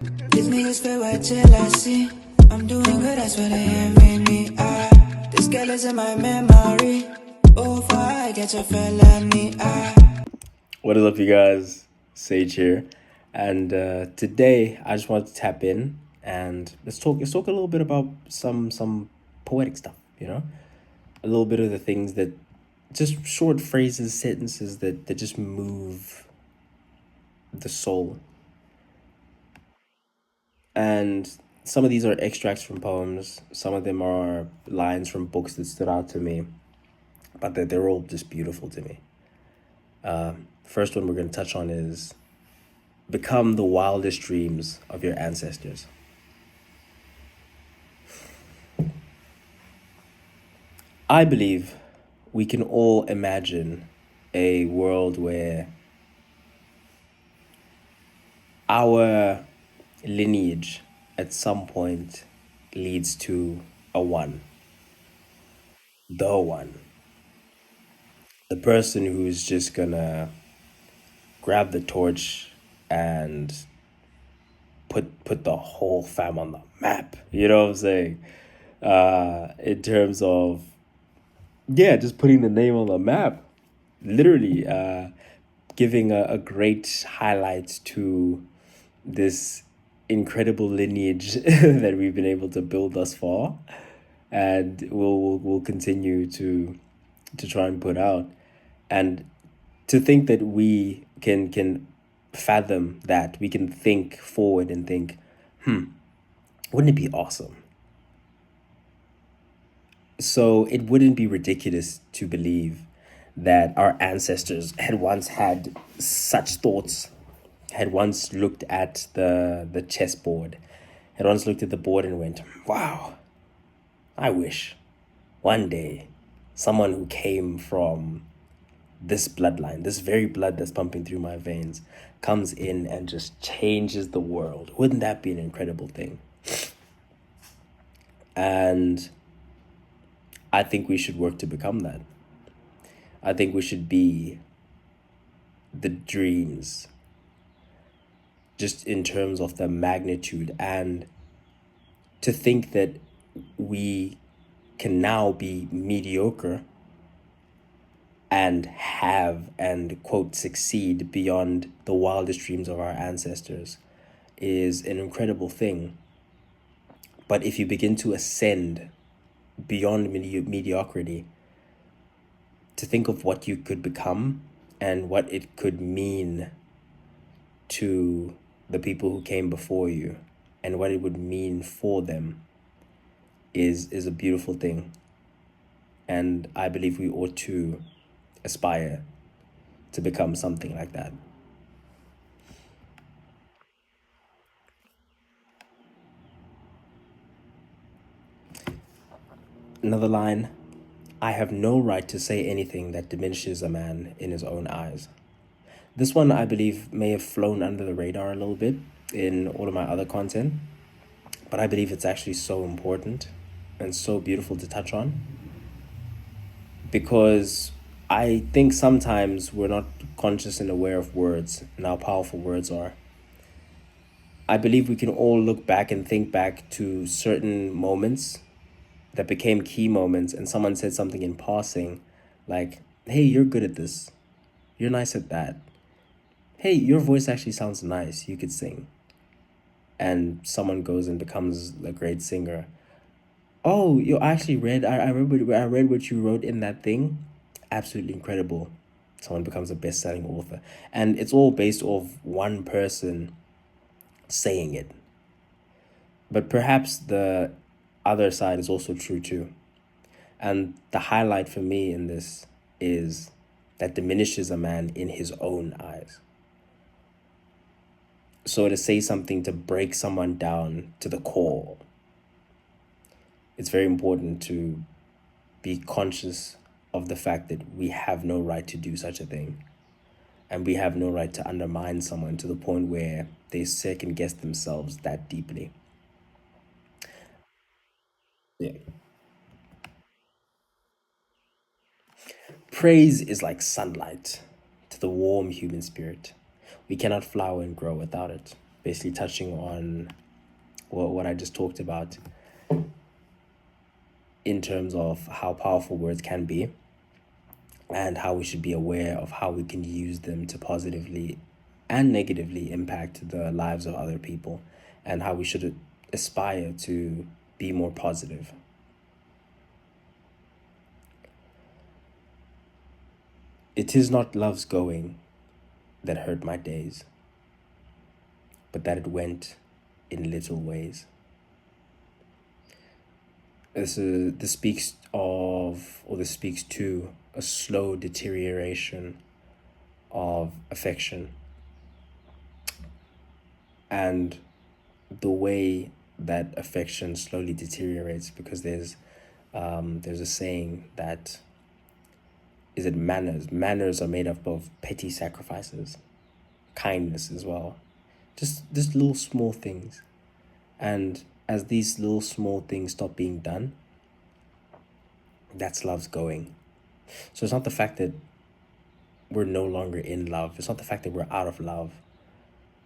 These niggas feel what jealousy. I'm doing good, that's what they envy me. This girl is in my memory. Oh, for I get your felony. What is up, you guys? Sage here, and today I just wanted to tap in and let's talk a little bit about some poetic stuff. A little bit of the things that just short phrases, sentences that just move the soul. And some of these are extracts from poems. Some of them are lines from books that stood out to me, but they're all just beautiful to me. First one we're going to touch on is become the wildest dreams of your ancestors. I believe we can all imagine a world where our lineage at some point leads to a one, the one, the person who's just gonna grab the torch and put the whole fam on the map. You know what I'm saying? In terms of, yeah, just putting the name on the map, literally giving a great highlight to this incredible lineage that we've been able to build thus far, and we'll continue to try and put out. And to think that we can fathom that, we can think forward and think, wouldn't it be awesome? So it wouldn't be ridiculous to believe that our ancestors had once had such thoughts, had once looked at the chessboard, had once looked at the board and went, "Wow, I wish one day someone who came from this bloodline, this very blood that's pumping through my veins, comes in and just changes the world. Wouldn't that be an incredible thing?" And I think we should work to become that. I think we should be the dreams, just in terms of the magnitude, and to think that we can now be mediocre and have and quote succeed beyond the wildest dreams of our ancestors is an incredible thing. But if you begin to ascend beyond mediocrity, to think of what you could become and what it could mean to the people who came before you and what it would mean for them is a beautiful thing. And I believe we ought to aspire to become something like that. Another line: I have no right to say anything that diminishes a man in his own eyes. This one, I believe, may have flown under the radar a little bit in all of my other content, but I believe it's actually so important and so beautiful to touch on, because I think sometimes we're not conscious and aware of words and how powerful words are. I believe we can all look back and think back to certain moments that became key moments, and someone said something in passing like, "Hey, you're good at this. You're nice at that. Hey, your voice actually sounds nice. You could sing." And someone goes and becomes a great singer. "Oh, I actually read. I read what you wrote in that thing. Absolutely incredible." Someone becomes a best-selling author, and it's all based off one person saying it. But perhaps the other side is also true too. And the highlight for me in this is that diminishes a man in his own eyes. So to say something to break someone down to the core, it's very important to be conscious of the fact that we have no right to do such a thing. And we have no right to undermine someone to the point where they second guess themselves that deeply. Yeah. Praise is like sunlight to the warm human spirit. We cannot flower and grow without it, basically touching on what I just talked about in terms of how powerful words can be and how we should be aware of how we can use them to positively and negatively impact the lives of other people, and how we should aspire to be more positive. It is not love's going that hurt my days, but that it went in little ways. This speaks of, or this speaks to, a slow deterioration of affection, and the way that affection slowly deteriorates, because there's a saying that, is it manners are made up of petty sacrifices, kindness as well, just little small things. And as these little small things stop being done, that's love's going. So it's not the fact that we're no longer in love, it's not the fact that we're out of love,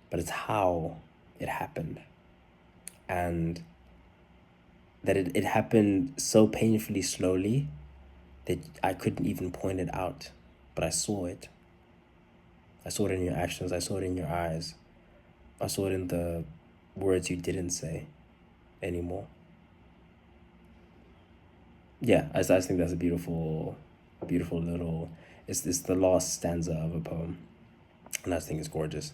but it's how it happened. And that it happened so painfully slowly that I couldn't even point it out, but I saw it. I saw it in your actions, I saw it in your eyes, I saw it in the words you didn't say anymore. Yeah, I just think that's a beautiful little, it's the last stanza of a poem, and I just think it's gorgeous.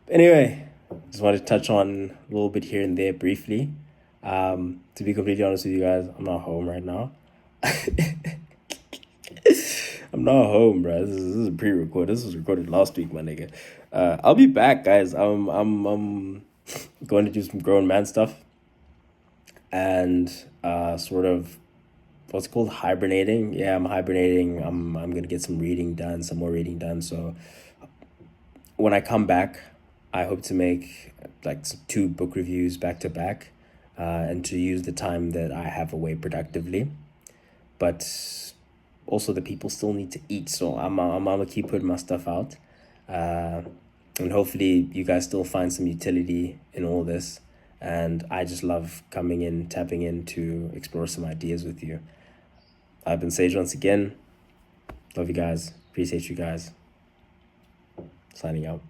Anyway, just wanted to touch on a little bit here and there briefly. To be completely honest with you guys, I'm not home right now. I'm not home, bro. This is a pre-record. This was recorded last week, my nigga. I'll be back, guys. I'm going to do some grown man stuff, and sort of what's called hibernating. Yeah, I'm hibernating. I'm gonna get some more reading done. So when I come back, I hope to make like 2 book reviews back to back, and to use the time that I have away productively. But also the people still need to eat, so I'm gonna keep putting my stuff out, and hopefully you guys still find some utility in all this. And I just love coming in, tapping in to explore some ideas with you. I've been Sage once again. Love you guys. Appreciate you guys. Signing out.